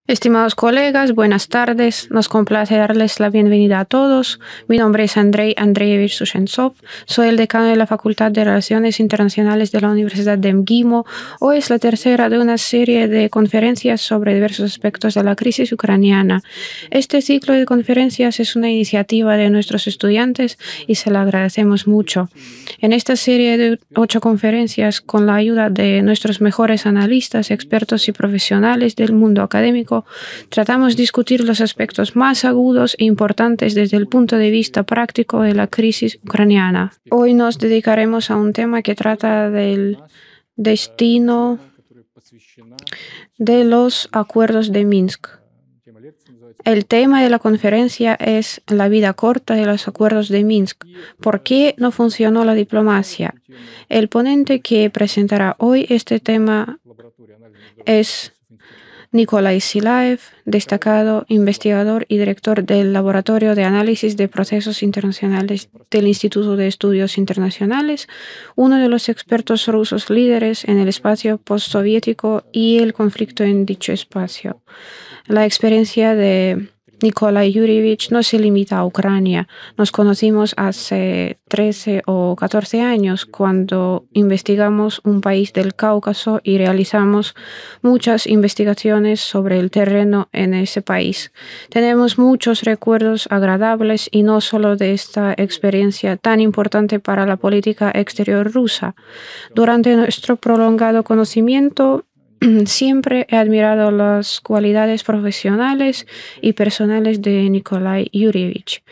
Estimados colegas, buenas tardes. Nos complace darles la bienvenida a todos. Mi nombre es Andrei Andreevich Sushentsov. Soy el decano de la Facultad de Relaciones Internacionales de la Universidad de MGIMO. Hoy es la tercera de una serie de conferencias sobre diversos aspectos de la crisis ucraniana. Este ciclo de conferencias es una iniciativa de nuestros estudiantes y se la agradecemos mucho. En esta serie de 8 conferencias, con la ayuda de nuestros mejores analistas, expertos y profesionales del mundo académico, tratamos de discutir los aspectos más agudos e importantes desde el punto de vista práctico de la crisis ucraniana. Hoy nos dedicaremos a un tema que trata del destino de los acuerdos de Minsk. El tema de la conferencia es la vida corta de los acuerdos de Minsk. ¿Por qué no funcionó la diplomacia? El ponente que presentará hoy este tema es Nikolai Silaev, destacado investigador y director del Laboratorio de Análisis de Procesos Internacionales del Instituto de Estudios Internacionales, uno de los expertos rusos líderes en el espacio postsoviético y el conflicto en dicho espacio. La experiencia de Nikolai Yurievich no se limita a Ucrania. Nos conocimos hace 13 o 14 años cuando investigamos un país del Cáucaso y realizamos muchas investigaciones sobre el terreno en ese país. Tenemos muchos recuerdos agradables y no solo de esta experiencia tan importante para la política exterior rusa. Durante nuestro prolongado conocimiento, siempre he admirado las cualidades profesionales y personales de Nikolai Yurievich.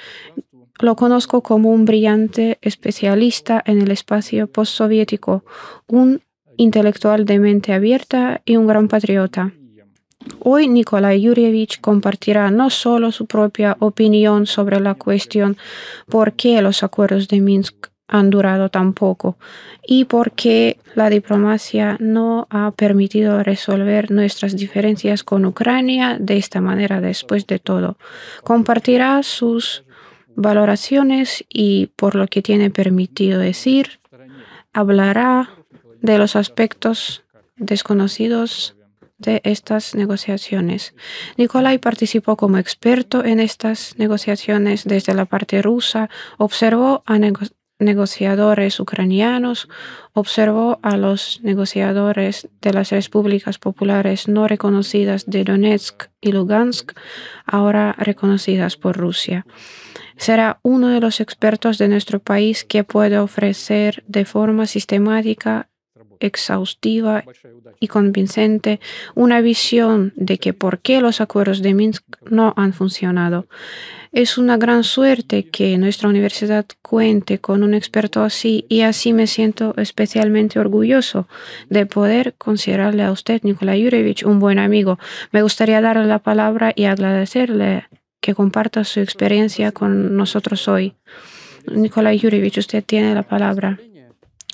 Lo conozco como un brillante especialista en el espacio postsoviético, un intelectual de mente abierta y un gran patriota. Hoy Nikolai Yurievich compartirá no solo su propia opinión sobre la cuestión por qué los acuerdos de Minsk han durado tan poco y por qué la diplomacia no ha permitido resolver nuestras diferencias con Ucrania de esta manera después de todo. Compartirá sus valoraciones y por lo que tiene permitido decir, hablará de los aspectos desconocidos de estas negociaciones. Nikolai participó como experto en estas negociaciones desde la parte rusa, observó a negociadores ucranianos, observó a los negociadores de las repúblicas populares no reconocidas de Donetsk y Lugansk, ahora reconocidas por Rusia. Será uno de los expertos de nuestro país que puede ofrecer de forma sistemática, exhaustiva y convincente una visión de que por qué los acuerdos de Minsk no han funcionado. Es una gran suerte que nuestra universidad cuente con un experto así y así me siento especialmente orgulloso de poder considerarle a usted, Nikolai Yurievich, un buen amigo. Me gustaría darle la palabra y agradecerle que comparta su experiencia con nosotros hoy. Nikolai Yurievich, usted tiene la palabra.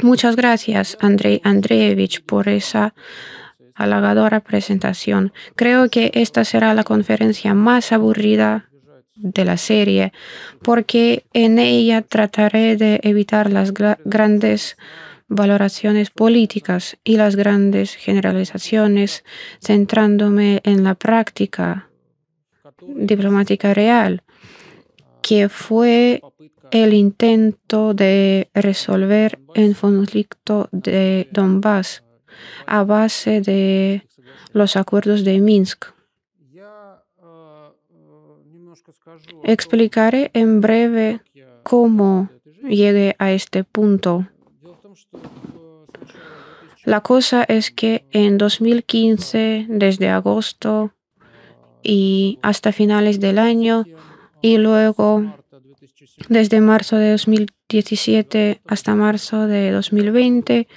Muchas gracias, Andrei Andreevich, por esa halagadora presentación. Creo que esta será la conferencia más aburrida de la serie, porque en ella trataré de evitar las grandes valoraciones políticas y las grandes generalizaciones, centrándome en la práctica diplomática real, que fue el intento de resolver el conflicto de Donbass a base de los acuerdos de Minsk. Explicaré en breve cómo llegué a este punto. La cosa es que en 2015, desde agosto y hasta finales del año, y luego desde marzo de 2017 hasta marzo de 2020,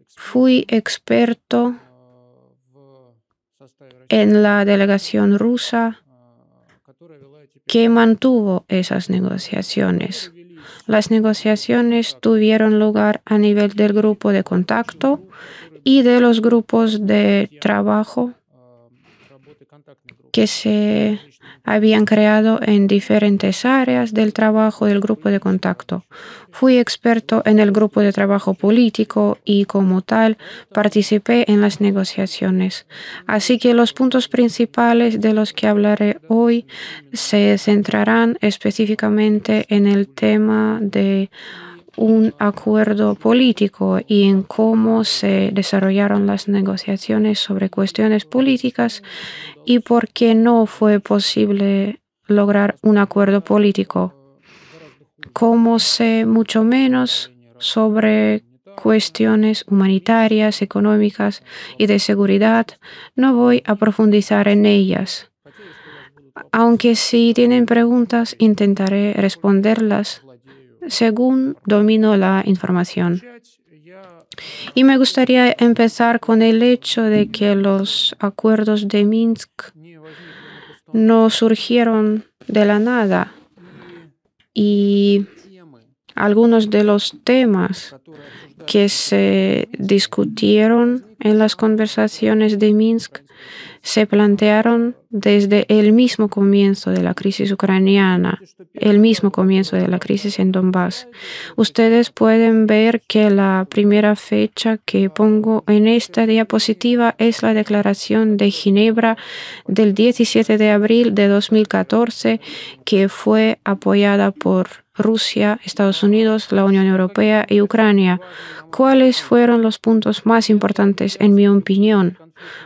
fui experto en la delegación rusa que mantuvo esas negociaciones. Las negociaciones tuvieron lugar a nivel del grupo de contacto y de los grupos de trabajo que se habían creado en diferentes áreas del trabajo del grupo de contacto. Fui experto en el grupo de trabajo político y como tal participé en las negociaciones. Así que los puntos principales de los que hablaré hoy se centrarán específicamente en el tema de un acuerdo político y en cómo se desarrollaron las negociaciones sobre cuestiones políticas y por qué no fue posible lograr un acuerdo político. Como sé mucho menos sobre cuestiones humanitarias, económicas y de seguridad, no voy a profundizar en ellas. Aunque si tienen preguntas, intentaré responderlas según domino la información. Y me gustaría empezar con el hecho de que los acuerdos de Minsk no surgieron de la nada y algunos de los temas que se discutieron en las conversaciones de Minsk se plantearon desde el mismo comienzo de la crisis ucraniana, el mismo comienzo de la crisis en Donbass. Ustedes pueden ver que la primera fecha que pongo en esta diapositiva es la Declaración de Ginebra del 17 de abril de 2014, que fue apoyada por Rusia, Estados Unidos, la Unión Europea y Ucrania. ¿Cuáles fueron los puntos más importantes en mi opinión?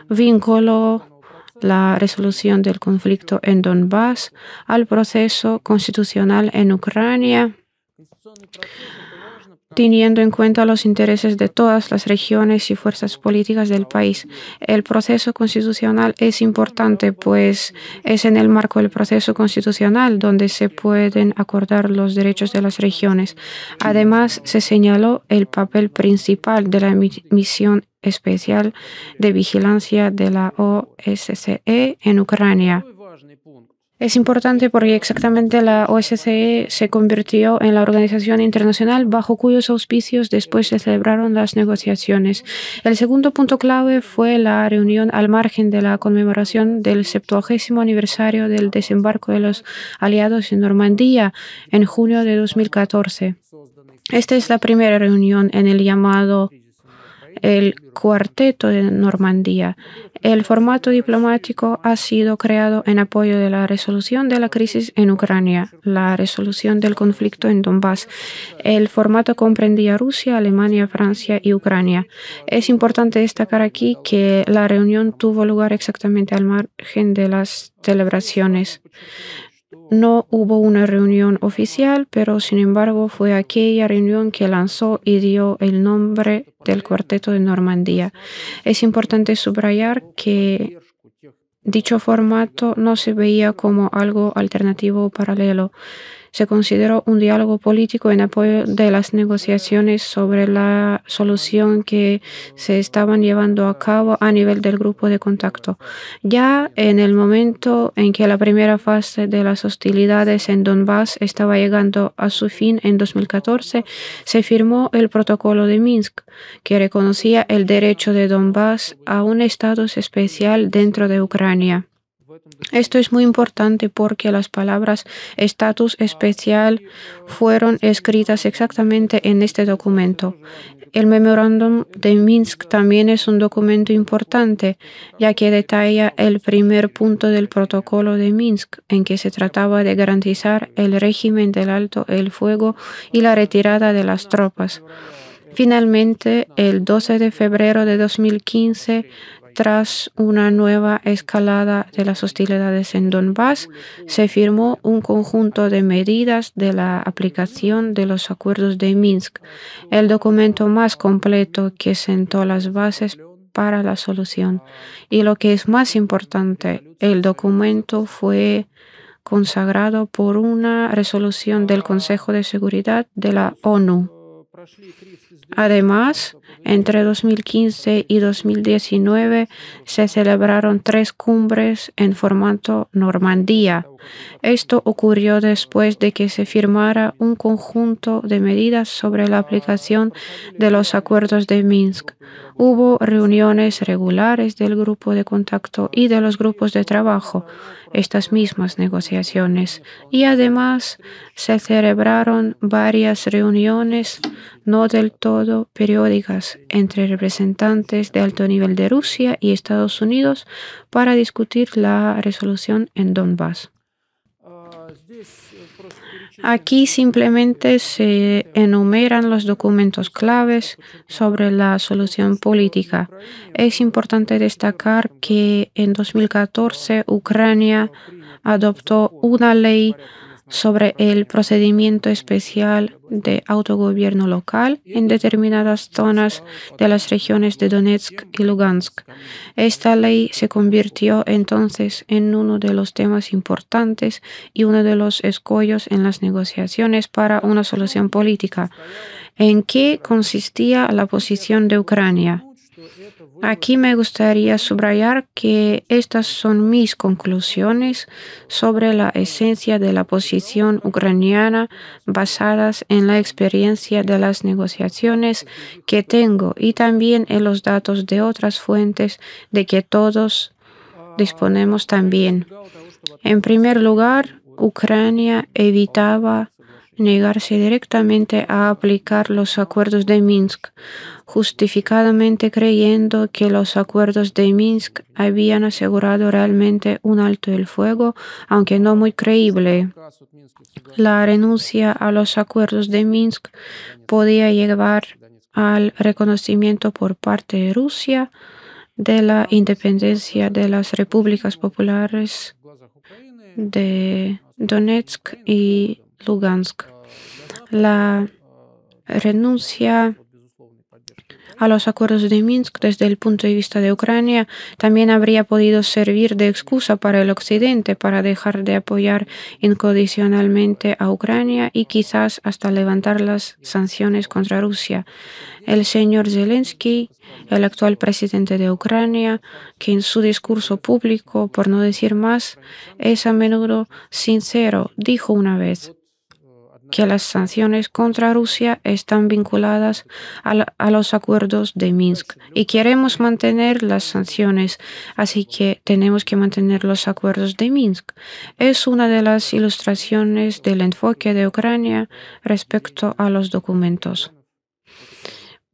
Vinculó la resolución del conflicto en Donbass al proceso constitucional en Ucrania, teniendo en cuenta los intereses de todas las regiones y fuerzas políticas del país. El proceso constitucional es importante, pues es en el marco del proceso constitucional donde se pueden acordar los derechos de las regiones. Además, se señaló el papel principal de la misión especial de vigilancia de la OSCE en Ucrania. Es importante porque exactamente la OSCE se convirtió en la organización internacional bajo cuyos auspicios después se celebraron las negociaciones. El segundo punto clave fue la reunión al margen de la conmemoración del 70º aniversario del desembarco de los aliados en Normandía en junio de 2014. Esta es la primera reunión en el llamado el Cuarteto de Normandía. El formato diplomático ha sido creado en apoyo de la resolución de la crisis en Ucrania, la resolución del conflicto en Donbass. El formato comprendía Rusia, Alemania, Francia y Ucrania. Es importante destacar aquí que la reunión tuvo lugar exactamente al margen de las celebraciones. No hubo una reunión oficial, pero sin embargo fue aquella reunión que lanzó y dio el nombre del Cuarteto de Normandía. Es importante subrayar que dicho formato no se veía como algo alternativo o paralelo. Se consideró un diálogo político en apoyo de las negociaciones sobre la solución que se estaban llevando a cabo a nivel del grupo de contacto. Ya en el momento en que la primera fase de las hostilidades en Donbass estaba llegando a su fin en 2014, se firmó el Protocolo de Minsk, que reconocía el derecho de Donbass a un estatus especial dentro de Ucrania. Esto es muy importante porque las palabras estatus especial fueron escritas exactamente en este documento. El memorándum de Minsk también es un documento importante, ya que detalla el primer punto del protocolo de Minsk, en que se trataba de garantizar el régimen del alto el fuego y la retirada de las tropas. Finalmente, el 12 de febrero de 2015, tras una nueva escalada de las hostilidades en Donbass, se firmó un conjunto de medidas de la aplicación de los acuerdos de Minsk, el documento más completo que sentó las bases para la solución. Y lo que es más importante, el documento fue consagrado por una resolución del Consejo de Seguridad de la ONU. Además, Entre 2015 y 2019 se celebraron 3 cumbres en formato Normandía. Esto ocurrió después de que se firmara un conjunto de medidas sobre la aplicación de los acuerdos de Minsk. Hubo reuniones regulares del grupo de contacto y de los grupos de trabajo, estas mismas negociaciones, y además se celebraron varias reuniones no del todo periódicas entre representantes de alto nivel de Rusia y Estados Unidos para discutir la resolución en Donbass. Aquí simplemente se enumeran los documentos claves sobre la solución política. Es importante destacar que en 2014 Ucrania adoptó una ley sobre el procedimiento especial de autogobierno local en determinadas zonas de las regiones de Donetsk y Lugansk. Esta ley se convirtió entonces en uno de los temas importantes y uno de los escollos en las negociaciones para una solución política. ¿En qué consistía la posición de Ucrania? Aquí me gustaría subrayar que estas son mis conclusiones sobre la esencia de la posición ucraniana basadas en la experiencia de las negociaciones que tengo y también en los datos de otras fuentes de que todos disponemos también. En primer lugar, Ucrania evitaba negarse directamente a aplicar los acuerdos de Minsk, justificadamente creyendo que los acuerdos de Minsk habían asegurado realmente un alto el fuego, aunque no muy creíble. La renuncia a los acuerdos de Minsk podía llevar al reconocimiento por parte de Rusia de la independencia de las repúblicas populares de Donetsk y Lugansk. La renuncia a los acuerdos de Minsk desde el punto de vista de Ucrania también habría podido servir de excusa para el Occidente para dejar de apoyar incondicionalmente a Ucrania y quizás hasta levantar las sanciones contra Rusia. El señor Zelensky, el actual presidente de Ucrania, que en su discurso público, por no decir más, es a menudo sincero, dijo una vez que las sanciones contra Rusia están vinculadas a los acuerdos de Minsk y queremos mantener las sanciones, así que tenemos que mantener los acuerdos de Minsk. Es una de las ilustraciones del enfoque de Ucrania respecto a los documentos.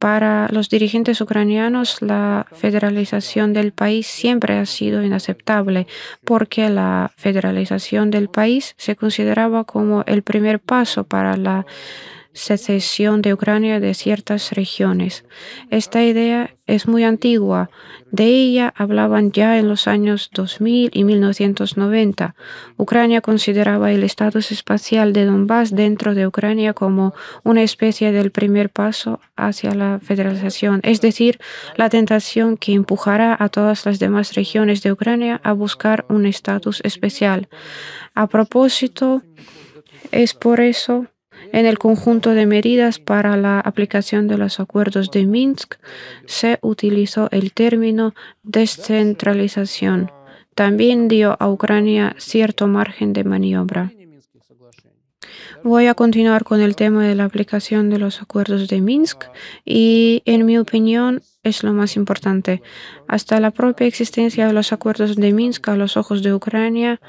Para los dirigentes ucranianos, la federalización del país siempre ha sido inaceptable porque la federalización del país se consideraba como el primer paso para la secesión de Ucrania de ciertas regiones. Esta idea es muy antigua. De ella hablaban ya en los años 2000 y 1990. Ucrania consideraba el estatus espacial de Donbass dentro de Ucrania como una especie del primer paso hacia la federalización, es decir, la tentación que empujará a todas las demás regiones de Ucrania a buscar un estatus especial. A propósito, es por eso en el conjunto de medidas para la aplicación de los acuerdos de Minsk se utilizó el término descentralización. También dio a Ucrania cierto margen de maniobra. Voy a continuar con el tema de la aplicación de los acuerdos de Minsk y, en mi opinión, es lo más importante. Hasta la propia existencia de los acuerdos de Minsk a los ojos de Ucrania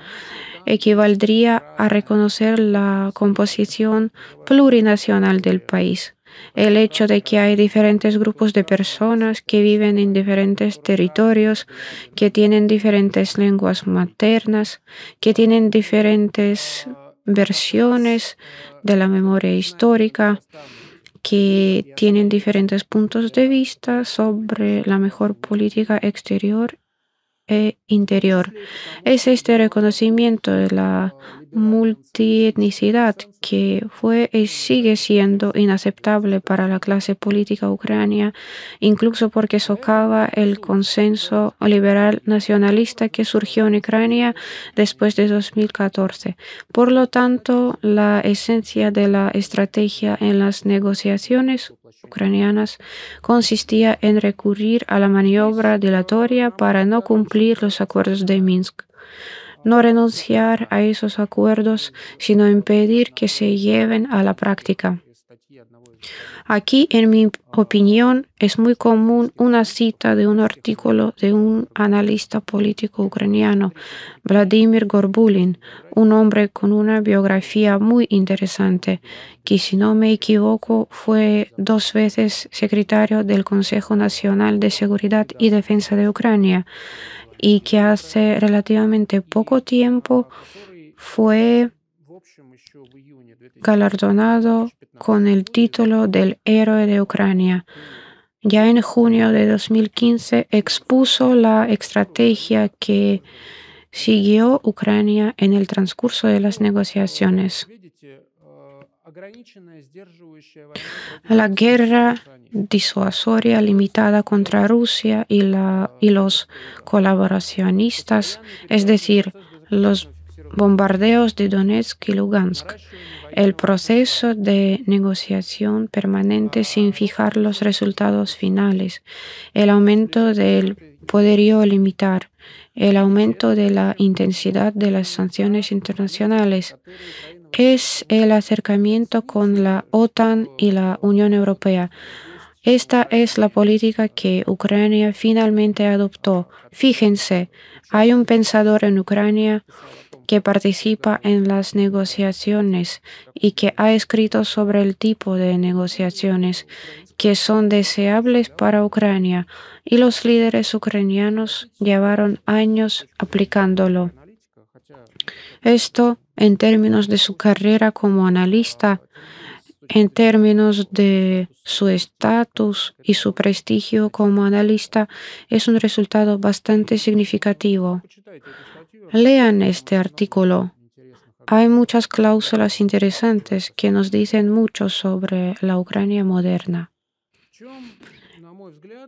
equivaldría a reconocer la composición plurinacional del país. El hecho de que hay diferentes grupos de personas que viven en diferentes territorios, que tienen diferentes lenguas maternas, que tienen diferentes versiones de la memoria histórica, que tienen diferentes puntos de vista sobre la mejor política exterior e interior. Es este reconocimiento de la multietnicidad que fue y sigue siendo inaceptable para la clase política ucraniana, incluso porque socava el consenso liberal nacionalista que surgió en Ucrania después de 2014. Por lo tanto, la esencia de la estrategia en las negociaciones ucranianas consistía en recurrir a la maniobra dilatoria para no cumplir los acuerdos de Minsk. No renunciar a esos acuerdos, sino impedir que se lleven a la práctica. Aquí, en mi opinión, es muy común una cita de un artículo de un analista político ucraniano, Vladimir Gorbulin, un hombre con una biografía muy interesante, que si no me equivoco fue 2 veces secretario del Consejo Nacional de Seguridad y Defensa de Ucrania y que hace relativamente poco tiempo fue galardonado con el título del Héroe de Ucrania. Ya en junio de 2015 expuso la estrategia que siguió Ucrania en el transcurso de las negociaciones. La guerra disuasoria limitada contra Rusia y los colaboracionistas, es decir, los bombardeos de Donetsk y Lugansk, el proceso de negociación permanente sin fijar los resultados finales, el aumento del poderío militar, el aumento de la intensidad de las sanciones internacionales, es el acercamiento con la OTAN y la Unión Europea. Esta es la política que Ucrania finalmente adoptó. Fíjense, hay un pensador en Ucrania que participa en las negociaciones y que ha escrito sobre el tipo de negociaciones que son deseables para Ucrania, y los líderes ucranianos llevaron años aplicándolo. Esto, en términos de su carrera como analista, en términos de su estatus y su prestigio como analista, es un resultado bastante significativo. Lean este artículo. Hay muchas cláusulas interesantes que nos dicen mucho sobre la Ucrania moderna.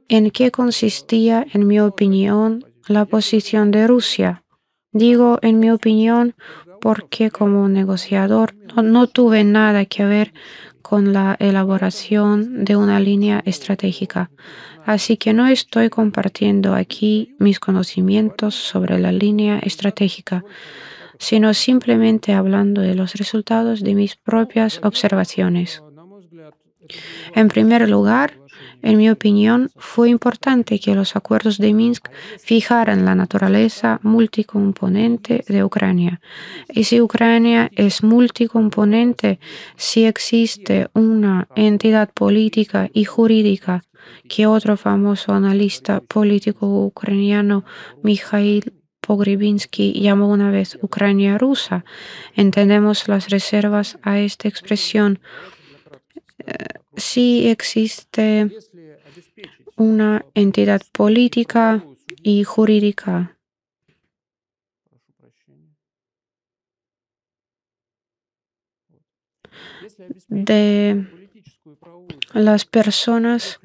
¿En qué consistía, en mi opinión, la posición de Rusia? Digo, en mi opinión, porque como negociador no tuve nada que ver con la elaboración de una línea estratégica. Así que no estoy compartiendo aquí mis conocimientos sobre la línea estratégica, sino simplemente hablando de los resultados de mis propias observaciones. En primer lugar, en mi opinión, fue importante que los acuerdos de Minsk fijaran la naturaleza multicomponente de Ucrania. Y si Ucrania es multicomponente, si existe una entidad política y jurídica que otro famoso analista político ucraniano, Mikhail Pogrebinsky, llamó una vez Ucrania rusa, entendemos las reservas a esta expresión. Si existe una entidad política y jurídica de las personas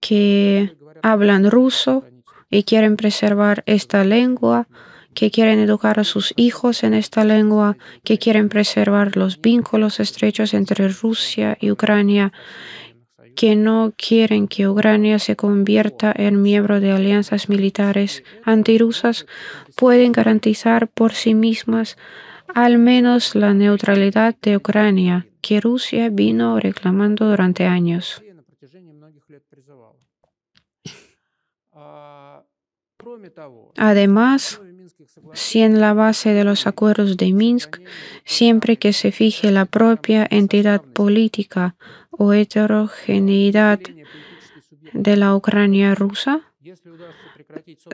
que hablan ruso y quieren preservar esta lengua, que quieren educar a sus hijos en esta lengua, que quieren preservar los vínculos estrechos entre Rusia y Ucrania, que no quieren que Ucrania se convierta en miembro de alianzas militares antirrusas, pueden garantizar por sí mismas al menos la neutralidad de Ucrania, que Rusia vino reclamando durante años. Además, si en la base de los acuerdos de Minsk, siempre que se fije la propia entidad política o heterogeneidad de la Ucrania rusa,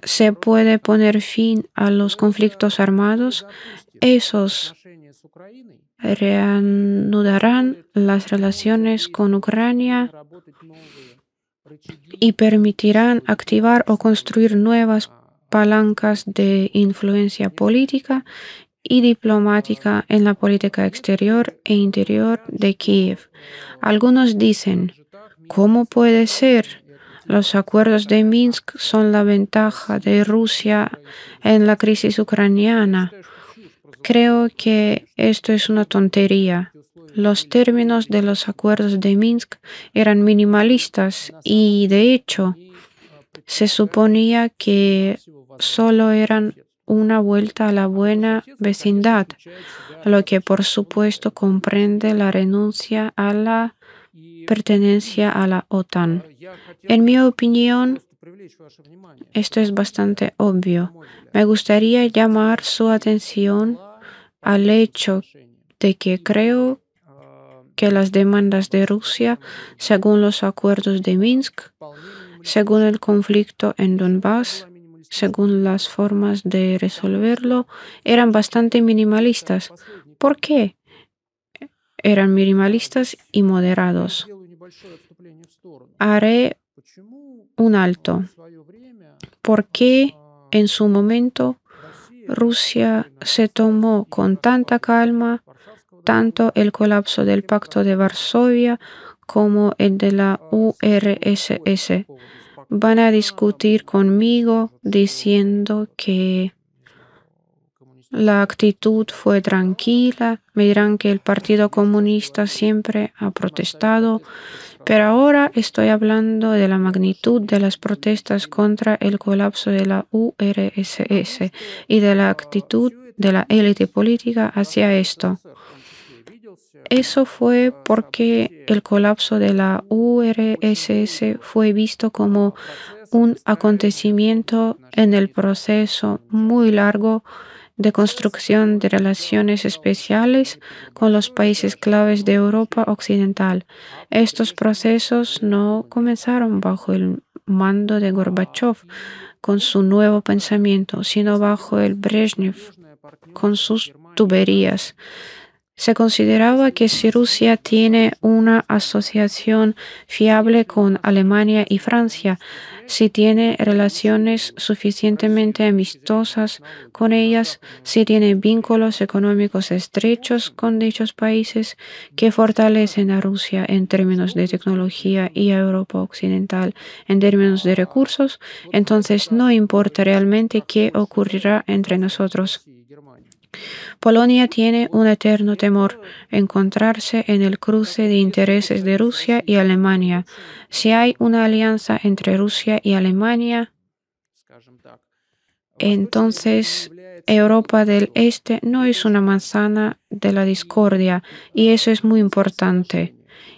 se puede poner fin a los conflictos armados, esos reanudarán las relaciones con Ucrania y permitirán activar o construir nuevas palancas de influencia política y diplomática en la política exterior e interior de Kiev. Algunos dicen, ¿cómo puede ser? Los acuerdos de Minsk son la ventaja de Rusia en la crisis ucraniana. Creo que esto es una tontería. Los términos de los acuerdos de Minsk eran minimalistas y, de hecho, se suponía que solo eran una vuelta a la buena vecindad, lo que por supuesto comprende la renuncia a la pertenencia a la OTAN. En mi opinión, esto es bastante obvio. Me gustaría llamar su atención al hecho de que creo que las demandas de Rusia, según los acuerdos de Minsk, según el conflicto en Donbass, según las formas de resolverlo, eran bastante minimalistas. ¿Por qué? Eran minimalistas y moderados. Haré un alto. ¿Por qué en su momento Rusia se tomó con tanta calma tanto el colapso del Pacto de Varsovia como el de la URSS? Van a discutir conmigo diciendo que la actitud fue tranquila, me dirán que el Partido Comunista siempre ha protestado, pero ahora estoy hablando de la magnitud de las protestas contra el colapso de la URSS y de la actitud de la élite política hacia esto. Eso fue porque el colapso de la URSS fue visto como un acontecimiento en el proceso muy largo de construcción de relaciones especiales con los países claves de Europa Occidental. Estos procesos no comenzaron bajo el mando de Gorbachev con su nuevo pensamiento, sino bajo el Brezhnev con sus tuberías. Se consideraba que si Rusia tiene una asociación fiable con Alemania y Francia, si tiene relaciones suficientemente amistosas con ellas, si tiene vínculos económicos estrechos con dichos países que fortalecen a Rusia en términos de tecnología y a Europa Occidental en términos de recursos, entonces no importa realmente qué ocurrirá entre nosotros. Polonia tiene un eterno temor, encontrarse en el cruce de intereses de Rusia y Alemania. Si hay una alianza entre Rusia y Alemania, entonces Europa del Este no es una manzana de la discordia, y eso es muy importante.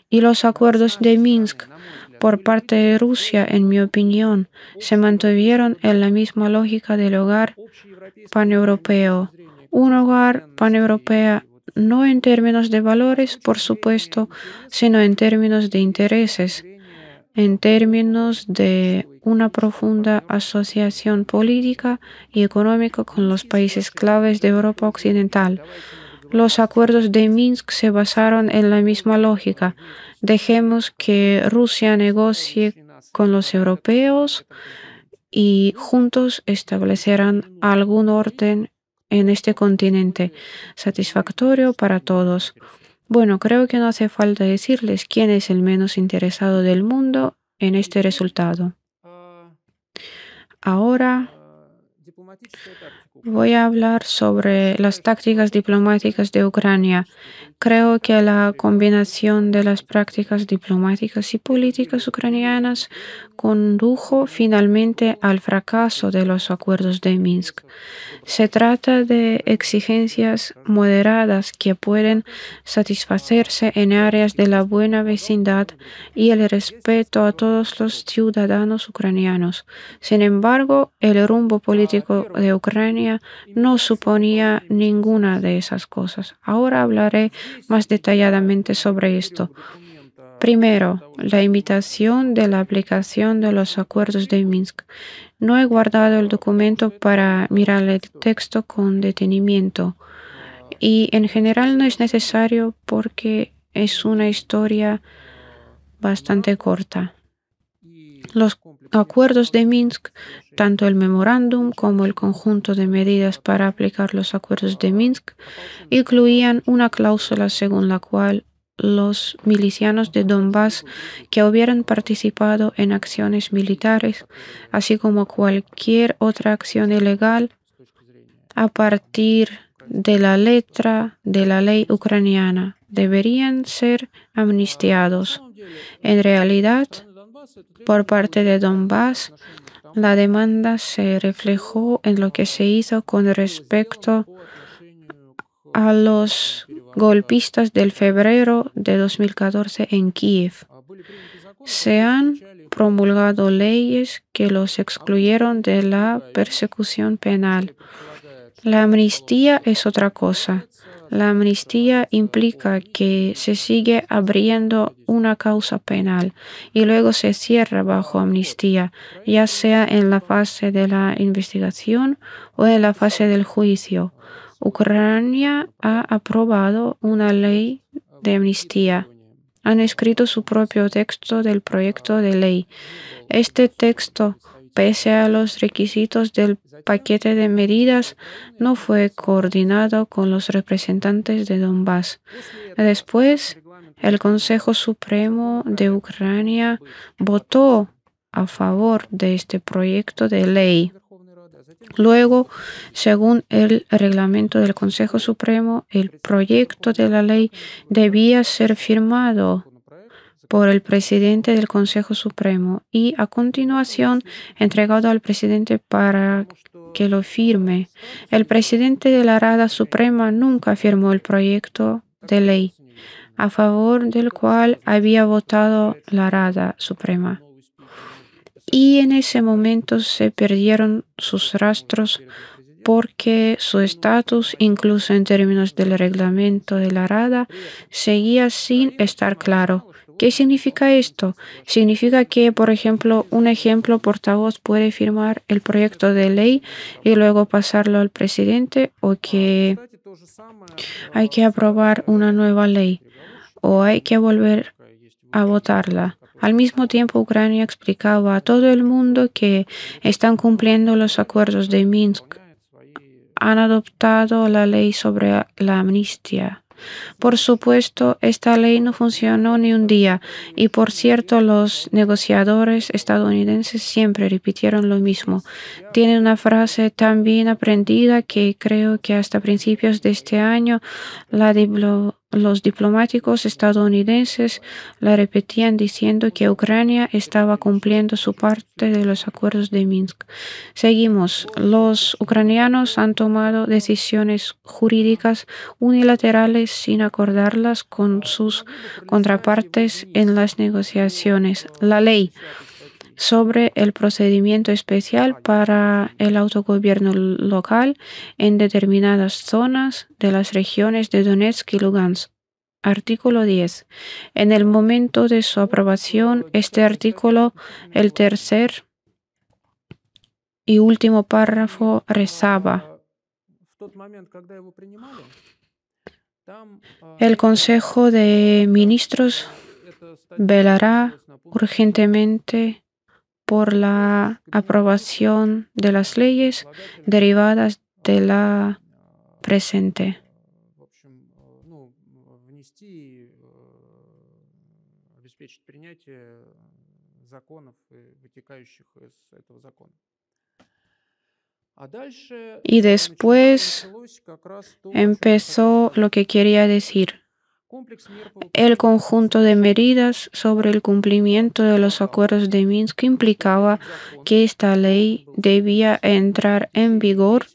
Y los acuerdos de Minsk por parte de Rusia, en mi opinión, se mantuvieron en la misma lógica del hogar paneuropeo. Un hogar paneuropeo no en términos de valores, por supuesto, sino en términos de intereses, en términos de una profunda asociación política y económica con los países claves de Europa Occidental. Los acuerdos de Minsk se basaron en la misma lógica. Dejemos que Rusia negocie con los europeos y juntos establecerán algún orden en este continente satisfactorio para todos. Bueno, creo que no hace falta decirles quién es el menos interesado del mundo en este resultado. Ahora voy a hablar sobre las tácticas diplomáticas de Ucrania. Creo que la combinación de las prácticas diplomáticas y políticas ucranianas condujo finalmente al fracaso de los acuerdos de Minsk. Se trata de exigencias moderadas que pueden satisfacerse en áreas de la buena vecindad y el respeto a todos los ciudadanos ucranianos. Sin embargo, el rumbo político de Ucrania no suponía ninguna de esas cosas. Ahora hablaré más detalladamente sobre esto. Primero, la imitación de la aplicación de los acuerdos de Minsk. No he guardado el documento para mirar el texto con detenimiento y en general no es necesario porque es una historia bastante corta. Los acuerdos de Minsk, tanto el memorándum como el conjunto de medidas para aplicar los acuerdos de Minsk, incluían una cláusula según la cual los milicianos de Donbass que hubieran participado en acciones militares, así como cualquier otra acción ilegal, a partir de la letra de la ley ucraniana, deberían ser amnistiados. En realidad, por parte de Donbass, la demanda se reflejó en lo que se hizo con respecto a los golpistas del febrero de 2014 en Kiev. Se han promulgado leyes que los excluyeron de la persecución penal. La amnistía es otra cosa. La amnistía implica que se sigue abriendo una causa penal y luego se cierra bajo amnistía, ya sea en la fase de la investigación o en la fase del juicio. Ucrania ha aprobado una ley de amnistía. Han escrito su propio texto del proyecto de ley. Este texto, pese a los requisitos del paquete de medidas, no fue coordinado con los representantes de Donbass. Después, el Consejo Supremo de Ucrania votó a favor de este proyecto de ley. Luego, según el reglamento del Consejo Supremo, el proyecto de la ley debía ser firmado por el presidente del Consejo Supremo y a continuación entregado al presidente para que lo firme. El presidente de la Rada Suprema nunca firmó el proyecto de ley a favor del cual había votado la Rada Suprema. Y en ese momento se perdieron sus rastros porque su estatus, incluso en términos del reglamento de la Rada, seguía sin estar claro. ¿Qué significa esto? Significa que, por ejemplo, un portavoz puede firmar el proyecto de ley y luego pasarlo al presidente, o que hay que aprobar una nueva ley o hay que volver a votarla. Al mismo tiempo, Ucrania explicaba a todo el mundo que están cumpliendo los acuerdos de Minsk. Han adoptado la ley sobre la amnistía. Por supuesto, esta ley no funcionó ni un día y, por cierto, los negociadores estadounidenses siempre repitieron lo mismo. Tienen una frase tan bien aprendida que creo que hasta principios de este año los diplomáticos estadounidenses la repetían diciendo que Ucrania estaba cumpliendo su parte de los acuerdos de Minsk. Seguimos. Los ucranianos han tomado decisiones jurídicas unilaterales sin acordarlas con sus contrapartes en las negociaciones. La ley sobre el procedimiento especial para el autogobierno local en determinadas zonas de las regiones de Donetsk y Lugansk. Artículo 10. En el momento de su aprobación, este artículo, el tercer y último párrafo, rezaba: el Consejo de Ministros velará urgentemente por la aprobación de las leyes derivadas de la presente. Y después empezó lo que quería decir. El conjunto de medidas sobre el cumplimiento de los acuerdos de Minsk implicaba que esta ley debía entrar en vigor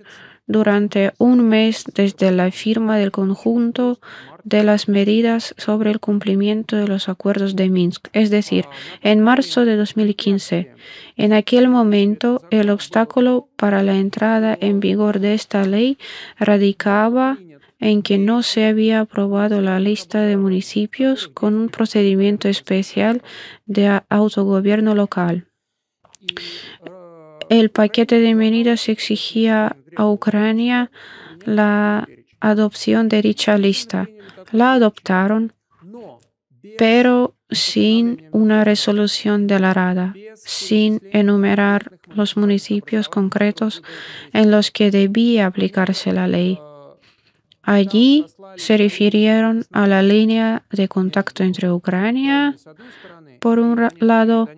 durante un mes desde la firma del conjunto de las medidas sobre el cumplimiento de los acuerdos de Minsk, es decir, en marzo de 2015. En aquel momento, el obstáculo para la entrada en vigor de esta ley radicaba en que no se había aprobado la lista de municipios con un procedimiento especial de autogobierno local. El paquete de medidas exigía a Ucrania la adopción de dicha lista. La adoptaron, pero sin una resolución de la Rada, sin enumerar los municipios concretos en los que debía aplicarse la ley. Allí se refirieron a la línea de contacto entre Ucrania, por un lado,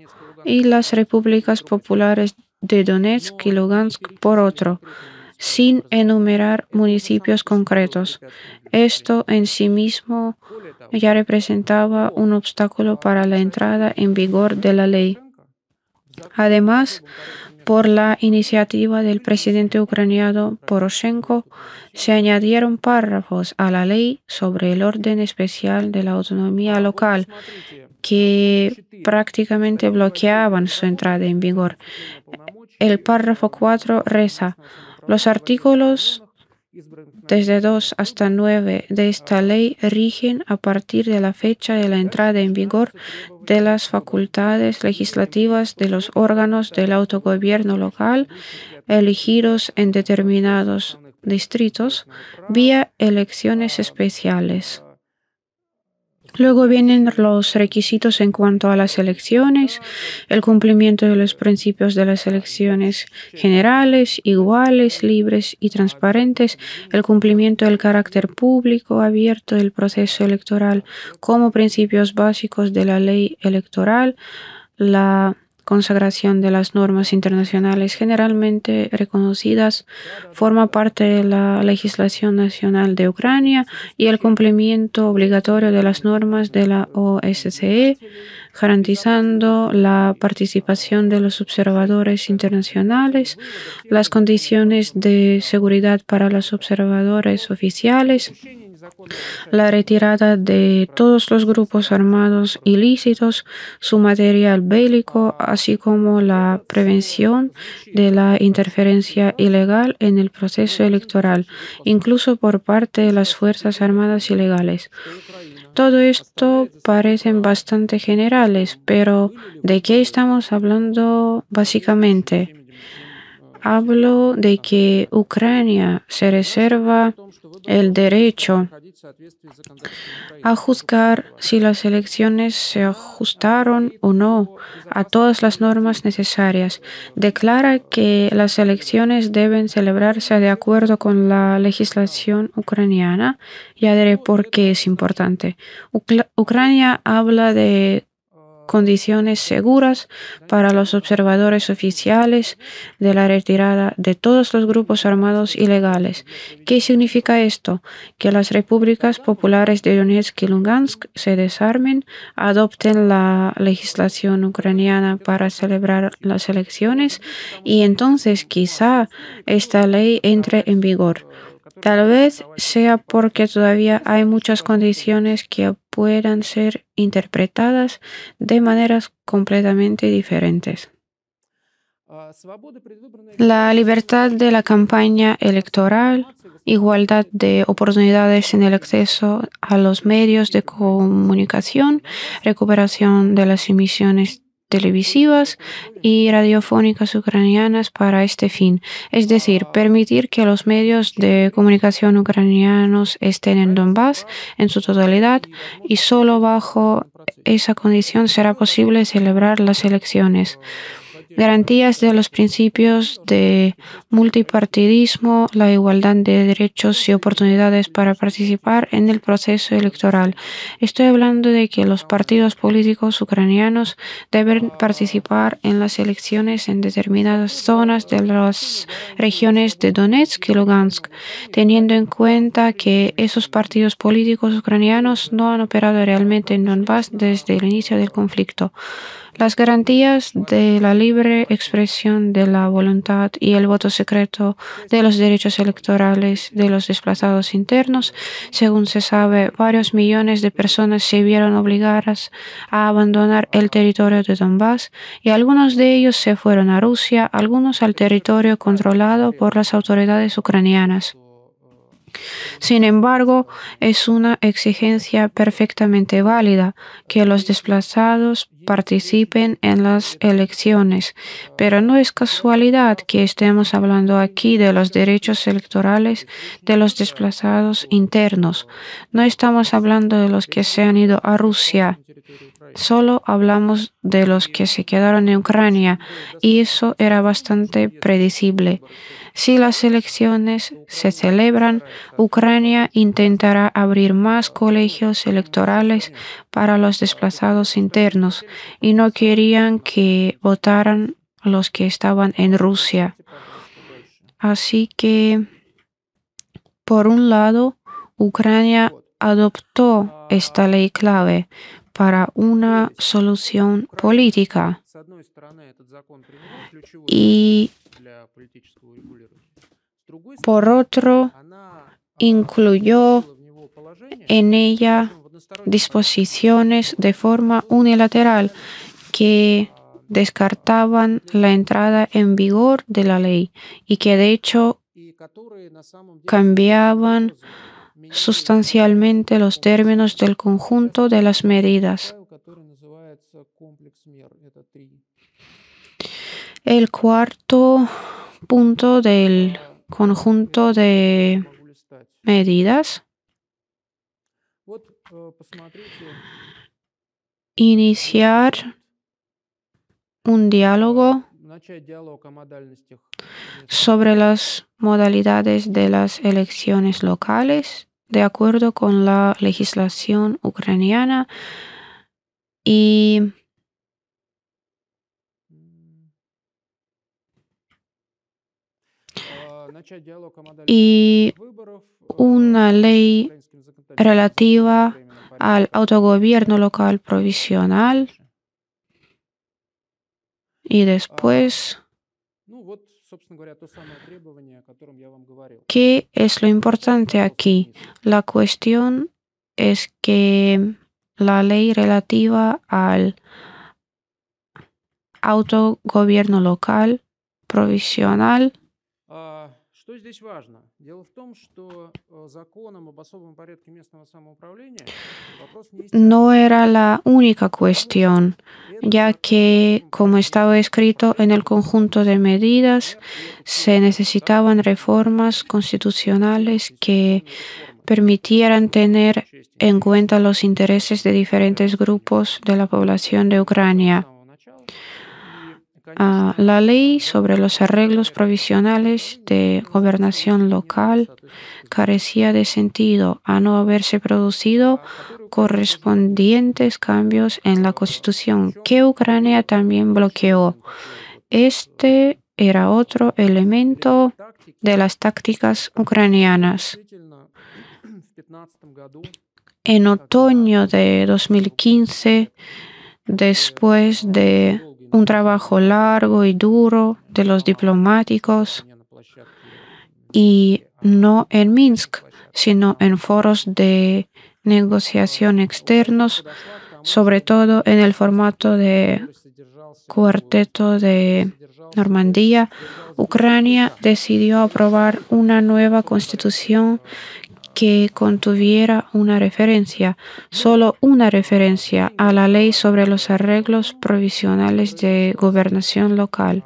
y las repúblicas populares de Donetsk y Lugansk, por otro, sin enumerar municipios concretos. Esto en sí mismo ya representaba un obstáculo para la entrada en vigor de la ley. Además, por la iniciativa del presidente ucraniano Poroshenko, se añadieron párrafos a la ley sobre el orden especial de la autonomía local que prácticamente bloqueaban su entrada en vigor. El párrafo 4 reza: los artículos desde 2 hasta 9 de esta ley rigen a partir de la fecha de la entrada en vigor de las facultades legislativas de los órganos del autogobierno local elegidos en determinados distritos vía elecciones especiales. Luego vienen los requisitos en cuanto a las elecciones, el cumplimiento de los principios de las elecciones generales, iguales, libres y transparentes, el cumplimiento del carácter público abierto del proceso electoral como principios básicos de la ley electoral, la consagración de las normas internacionales generalmente reconocidas forma parte de la legislación nacional de Ucrania y el cumplimiento obligatorio de las normas de la OSCE, garantizando la participación de los observadores internacionales, las condiciones de seguridad para los observadores oficiales, la retirada de todos los grupos armados ilícitos, su material bélico, así como la prevención de la interferencia ilegal en el proceso electoral, incluso por parte de las Fuerzas Armadas ilegales. Todo esto parecen bastante generales, pero ¿de qué estamos hablando básicamente? Hablo de que Ucrania se reserva el derecho a juzgar si las elecciones se ajustaron o no a todas las normas necesarias. Declara que las elecciones deben celebrarse de acuerdo con la legislación ucraniana. Ya diré por qué es importante. Ucrania habla de condiciones seguras para los observadores oficiales de la retirada de todos los grupos armados ilegales. ¿Qué significa esto? Que las repúblicas populares de Donetsk y Lugansk se desarmen, adopten la legislación ucraniana para celebrar las elecciones y entonces quizá esta ley entre en vigor. Tal vez sea porque todavía hay muchas condiciones que puedan ser interpretadas de maneras completamente diferentes. La libertad de la campaña electoral, igualdad de oportunidades en el acceso a los medios de comunicación, recuperación de las emisiones televisivas y radiofónicas ucranianas para este fin, es decir, permitir que los medios de comunicación ucranianos estén en Donbass en su totalidad y solo bajo esa condición será posible celebrar las elecciones. Garantías de los principios de multipartidismo, la igualdad de derechos y oportunidades para participar en el proceso electoral. Estoy hablando de que los partidos políticos ucranianos deben participar en las elecciones en determinadas zonas de las regiones de Donetsk y Lugansk, teniendo en cuenta que esos partidos políticos ucranianos no han operado realmente en Donbass desde el inicio del conflicto. Las garantías de la libre expresión de la voluntad y el voto secreto de los derechos electorales de los desplazados internos. Según se sabe, varios millones de personas se vieron obligadas a abandonar el territorio de Donbass y algunos de ellos se fueron a Rusia, algunos al territorio controlado por las autoridades ucranianas. Sin embargo, es una exigencia perfectamente válida que los desplazados participen en las elecciones. Pero no es casualidad que estemos hablando aquí de los derechos electorales de los desplazados internos. No estamos hablando de los que se han ido a Rusia. Solo hablamos de los que se quedaron en Ucrania y eso era bastante predecible. Si las elecciones se celebran, Ucrania intentará abrir más colegios electorales para los desplazados internos y no querían que votaran los que estaban en Rusia. Así que, por un lado, Ucrania adoptó esta ley clave para una solución política y, por otro, incluyó en ella disposiciones de forma unilateral que descartaban la entrada en vigor de la ley y que de hecho cambiaban sustancialmente los términos del conjunto de las medidas. El cuarto punto del conjunto de medidas: iniciar un diálogo sobre las modalidades de las elecciones locales de acuerdo con la legislación ucraniana y una ley relativa al autogobierno local provisional. Y después, ¿qué es lo importante aquí? La cuestión es que la ley relativa al autogobierno local provisional no era la única cuestión, ya que, como estaba escrito en el conjunto de medidas, se necesitaban reformas constitucionales que permitieran tener en cuenta los intereses de diferentes grupos de la población de Ucrania. La ley sobre los arreglos provisionales de gobernación local carecía de sentido a no haberse producido correspondientes cambios en la Constitución, que Ucrania también bloqueó. Este era otro elemento de las tácticas ucranianas. En otoño de 2015, después de un trabajo largo y duro de los diplomáticos, y no en Minsk, sino en foros de negociación externos, sobre todo en el formato de Cuarteto de Normandía, Ucrania decidió aprobar una nueva constitución que contuviera una referencia, solo una referencia a la ley sobre los arreglos provisionales de gobernación local.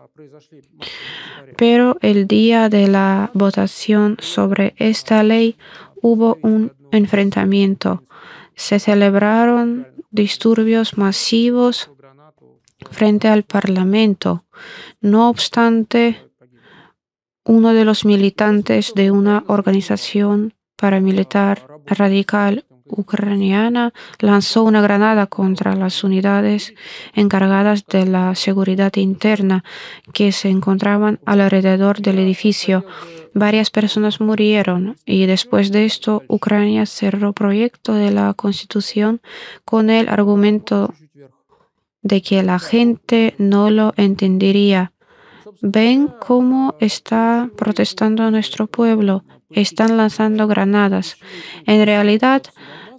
Pero el día de la votación sobre esta ley hubo un enfrentamiento. Se celebraron disturbios masivos frente al Parlamento. No obstante, uno de los militantes de una organización paramilitar radical ucraniana lanzó una granada contra las unidades encargadas de la seguridad interna que se encontraban alrededor del edificio. Varias personas murieron y después de esto Ucrania cerró proyecto de la Constitución con el argumento de que la gente no lo entendería. ¿Ven cómo está protestando nuestro pueblo? Están lanzando granadas. En realidad,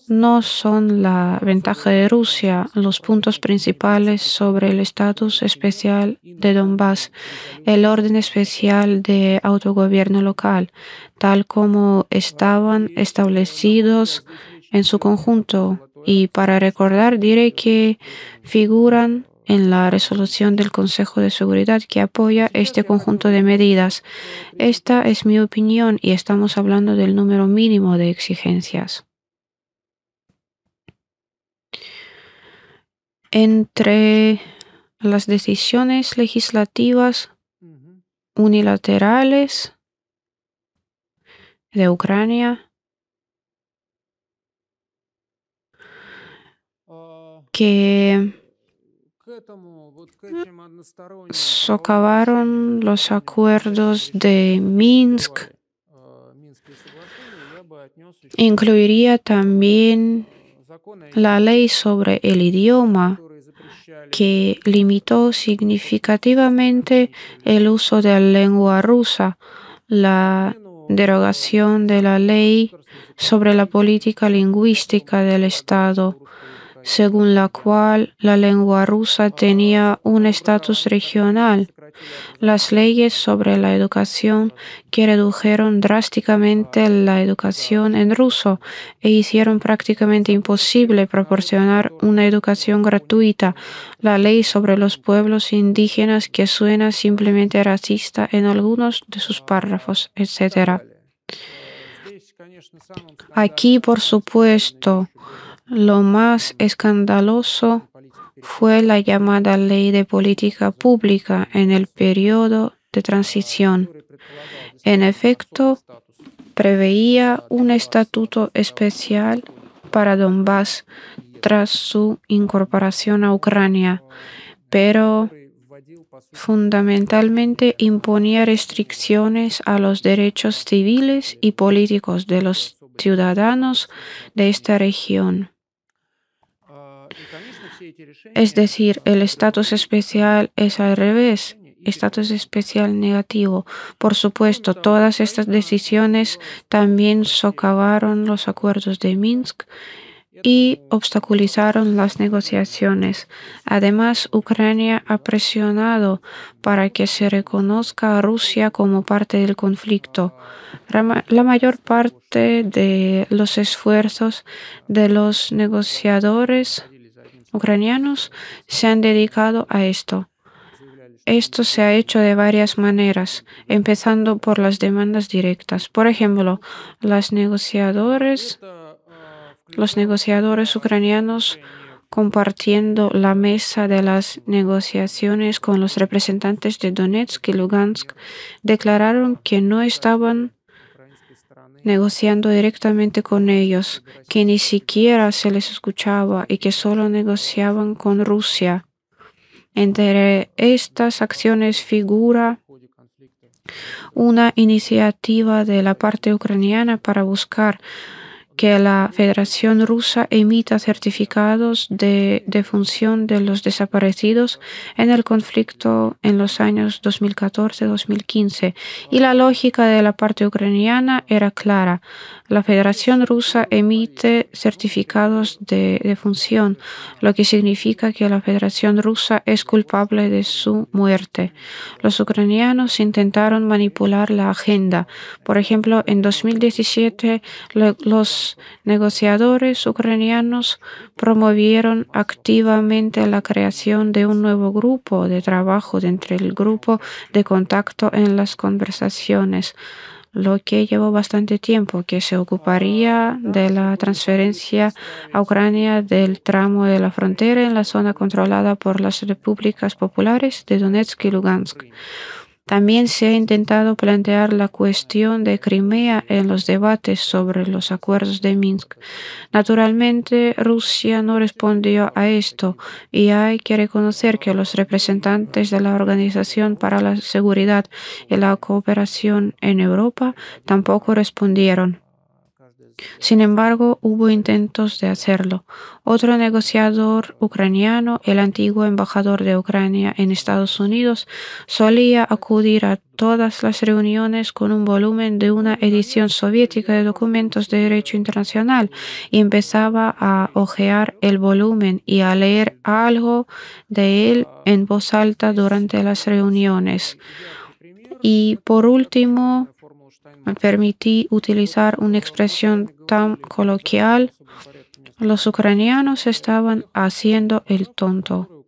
no son la ventaja de Rusia los puntos principales sobre el estatus especial de Donbass, el orden especial de autogobierno local, tal como estaban establecidos en su conjunto Y para recordar, diré que figuran en la resolución del Consejo de Seguridad que apoya este conjunto de medidas. Esta es mi opinión y estamos hablando del número mínimo de exigencias. Entre las decisiones legislativas unilaterales de Ucrania que socavaron los acuerdos de Minsk, incluiría también la ley sobre el idioma, que limitó significativamente el uso de la lengua rusa, la derogación de la ley sobre la política lingüística del Estado, según la cual la lengua rusa tenía un estatus regional, las leyes sobre la educación que redujeron drásticamente la educación en ruso e hicieron prácticamente imposible proporcionar una educación gratuita, la ley sobre los pueblos indígenas que suena simplemente racista en algunos de sus párrafos, etc. Aquí, por supuesto, lo más escandaloso fue la llamada Ley de Política Pública en el periodo de transición. En efecto, preveía un estatuto especial para Donbass tras su incorporación a Ucrania, pero fundamentalmente imponía restricciones a los derechos civiles y políticos de los ciudadanos de esta región. Es decir, el estatus especial es al revés, estatus especial negativo. Por supuesto, todas estas decisiones también socavaron los acuerdos de Minsk y obstaculizaron las negociaciones. Además, Ucrania ha presionado para que se reconozca a Rusia como parte del conflicto. La mayor parte de los esfuerzos de los negociadores ucranianos se han dedicado a esto. Esto se ha hecho de varias maneras, empezando por las demandas directas. Por ejemplo, los negociadores ucranianos, compartiendo la mesa de las negociaciones con los representantes de Donetsk y Lugansk, declararon que no estaban negociando directamente con ellos, que ni siquiera se les escuchaba y que solo negociaban con Rusia. Entre estas acciones figura una iniciativa de la parte ucraniana para buscar que la Federación Rusa emita certificados de defunción de los desaparecidos en el conflicto en los años 2014-2015. Y la lógica de la parte ucraniana era clara. La Federación Rusa emite certificados de defunción, lo que significa que la Federación Rusa es culpable de su muerte. Los ucranianos intentaron manipular la agenda. Por ejemplo, en 2017, los negociadores ucranianos promovieron activamente la creación de un nuevo grupo de trabajo dentro del grupo de contacto en las conversaciones, lo que llevó bastante tiempo, que se ocuparía de la transferencia a Ucrania del tramo de la frontera en la zona controlada por las repúblicas populares de Donetsk y Lugansk. También se ha intentado plantear la cuestión de Crimea en los debates sobre los acuerdos de Minsk. Naturalmente, Rusia no respondió a esto y hay que reconocer que los representantes de la Organización para la Seguridad y la Cooperación en Europa tampoco respondieron. Sin embargo, hubo intentos de hacerlo. Otro negociador ucraniano, el antiguo embajador de Ucrania en Estados Unidos, solía acudir a todas las reuniones con un volumen de una edición soviética de documentos de derecho internacional y empezaba a hojear el volumen y a leer algo de él en voz alta durante las reuniones. Y por último, me permití utilizar una expresión tan coloquial. Los ucranianos estaban haciendo el tonto.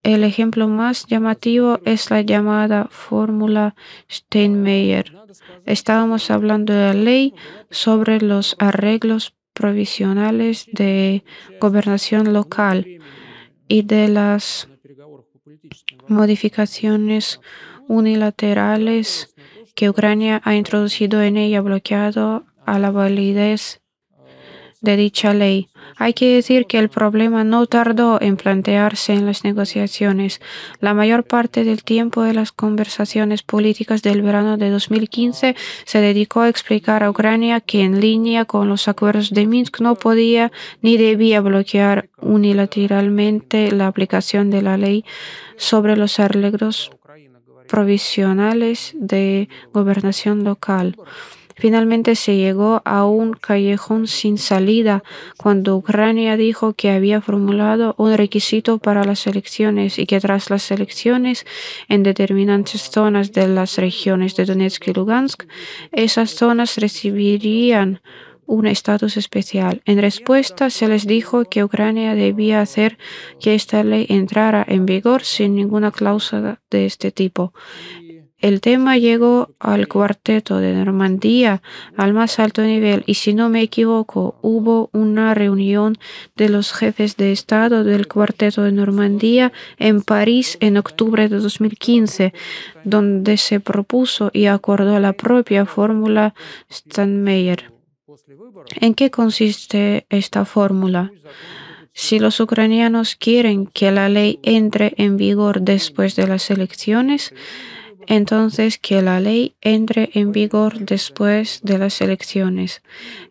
El ejemplo más llamativo es la llamada fórmula Steinmeier. Estábamos hablando de la ley sobre los arreglos provisionales de gobernación local y de las modificaciones unilaterales que Ucrania ha introducido en ella, bloqueado a la validez de dicha ley. Hay que decir que el problema no tardó en plantearse en las negociaciones. La mayor parte del tiempo de las conversaciones políticas del verano de 2015 se dedicó a explicar a Ucrania que en línea con los acuerdos de Minsk no podía ni debía bloquear unilateralmente la aplicación de la ley sobre los arreglos provisionales de gobernación local. Finalmente se llegó a un callejón sin salida cuando Ucrania dijo que había formulado un requisito para las elecciones y que tras las elecciones en determinantes zonas de las regiones de Donetsk y Lugansk, esas zonas recibirían un estatus especial. En respuesta, se les dijo que Ucrania debía hacer que esta ley entrara en vigor sin ninguna cláusula de este tipo. El tema llegó al cuarteto de Normandía al más alto nivel y, si no me equivoco, hubo una reunión de los jefes de Estado del cuarteto de Normandía en París en octubre de 2015, donde se propuso y acordó la propia fórmula Steinmeier. ¿En qué consiste esta fórmula? Si los ucranianos quieren que la ley entre en vigor después de las elecciones, entonces que la ley entre en vigor después de las elecciones.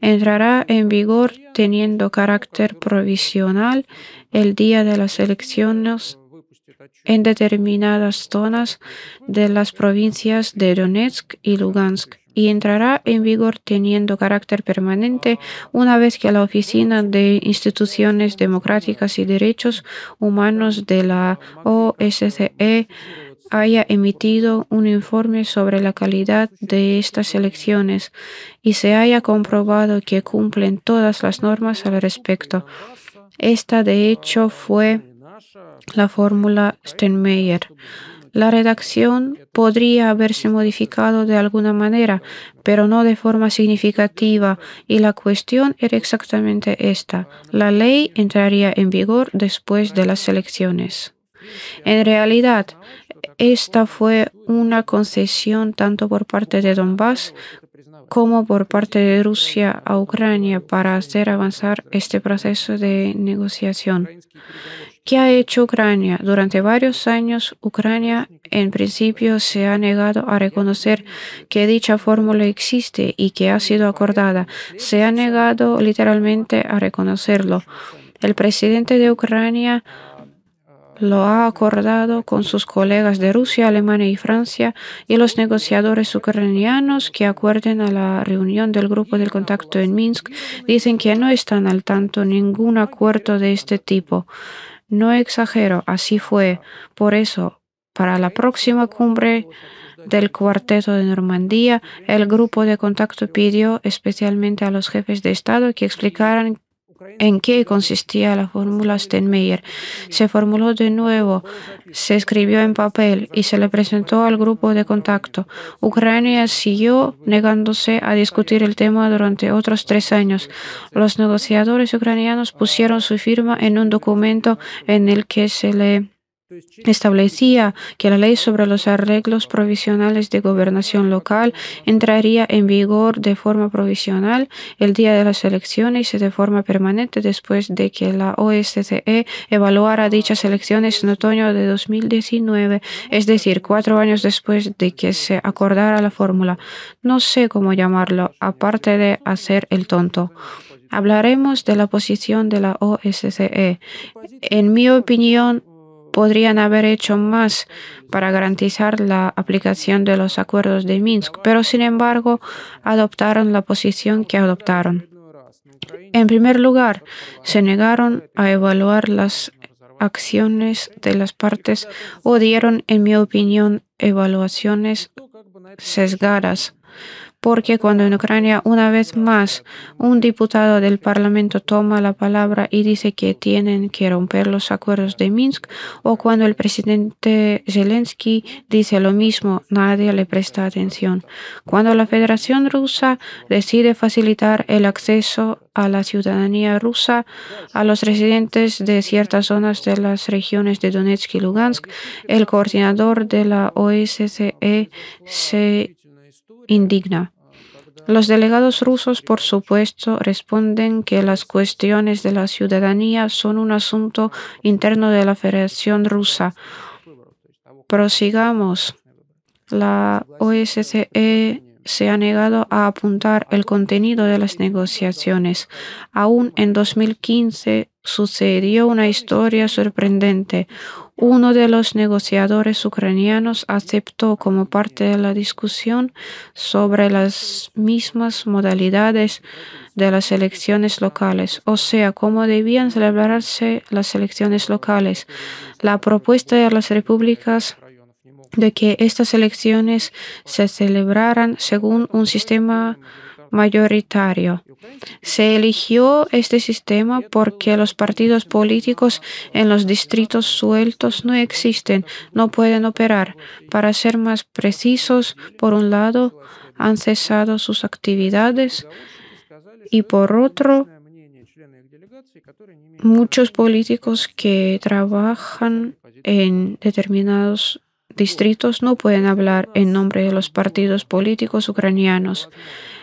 Entrará en vigor teniendo carácter provisional el día de las elecciones en determinadas zonas de las provincias de Donetsk y Lugansk, y entrará en vigor teniendo carácter permanente una vez que la Oficina de Instituciones Democráticas y Derechos Humanos de la OSCE haya emitido un informe sobre la calidad de estas elecciones y se haya comprobado que cumplen todas las normas al respecto. Esta, de hecho, fue la fórmula Steinmeier. La redacción podría haberse modificado de alguna manera, pero no de forma significativa, y la cuestión era exactamente esta: la ley entraría en vigor después de las elecciones. En realidad, esta fue una concesión tanto por parte de Donbass como por parte de Rusia a Ucrania para hacer avanzar este proceso de negociación. ¿Qué ha hecho Ucrania? Durante varios años, Ucrania en principio se ha negado a reconocer que dicha fórmula existe y que ha sido acordada. Se ha negado literalmente a reconocerlo. El presidente de Ucrania lo ha acordado con sus colegas de Rusia, Alemania y Francia, y los negociadores ucranianos que acuerden a la reunión del grupo de contacto en Minsk dicen que no están al tanto de ningún acuerdo de este tipo. No exagero, así fue. Por eso, para la próxima cumbre del Cuarteto de Normandía, el grupo de contacto pidió especialmente a los jefes de Estado que explicaran en qué consistía la fórmula Steinmeier. Se formuló de nuevo, se escribió en papel y se le presentó al grupo de contacto. Ucrania siguió negándose a discutir el tema durante otros 3 años. Los negociadores ucranianos pusieron su firma en un documento en el que se le establecía que la ley sobre los arreglos provisionales de gobernación local entraría en vigor de forma provisional el día de las elecciones y de forma permanente después de que la OSCE evaluara dichas elecciones en otoño de 2019, es decir, 4 años después de que se acordara la fórmula. No sé cómo llamarlo, aparte de hacer el tonto. Hablaremos de la posición de la OSCE. En mi opinión, podrían haber hecho más para garantizar la aplicación de los acuerdos de Minsk, pero sin embargo adoptaron la posición que adoptaron. En primer lugar, se negaron a evaluar las acciones de las partes o dieron, en mi opinión, evaluaciones sesgadas. porque cuando en Ucrania una vez más un diputado del Parlamento toma la palabra y dice que tienen que romper los acuerdos de Minsk, o cuando el presidente Zelensky dice lo mismo, nadie le presta atención. Cuando la Federación Rusa decide facilitar el acceso a la ciudadanía rusa a los residentes de ciertas zonas de las regiones de Donetsk y Lugansk, el coordinador de la OSCE se indigna. Los delegados rusos, por supuesto, responden que las cuestiones de la ciudadanía son un asunto interno de la Federación Rusa. Prosigamos. La OSCE se ha negado a apuntar el contenido de las negociaciones. Aún en 2015 sucedió una historia sorprendente. Uno de los negociadores ucranianos aceptó como parte de la discusión sobre las mismas modalidades de las elecciones locales, o sea, cómo debían celebrarse las elecciones locales. La propuesta de las repúblicas de que estas elecciones se celebraran según un sistema mayoritario. Se eligió este sistema porque los partidos políticos en los distritos sueltos no existen, no pueden operar. Para ser más precisos, por un lado, han cesado sus actividades y por otro, muchos políticos que trabajan en determinados distritos no pueden hablar en nombre de los partidos políticos ucranianos.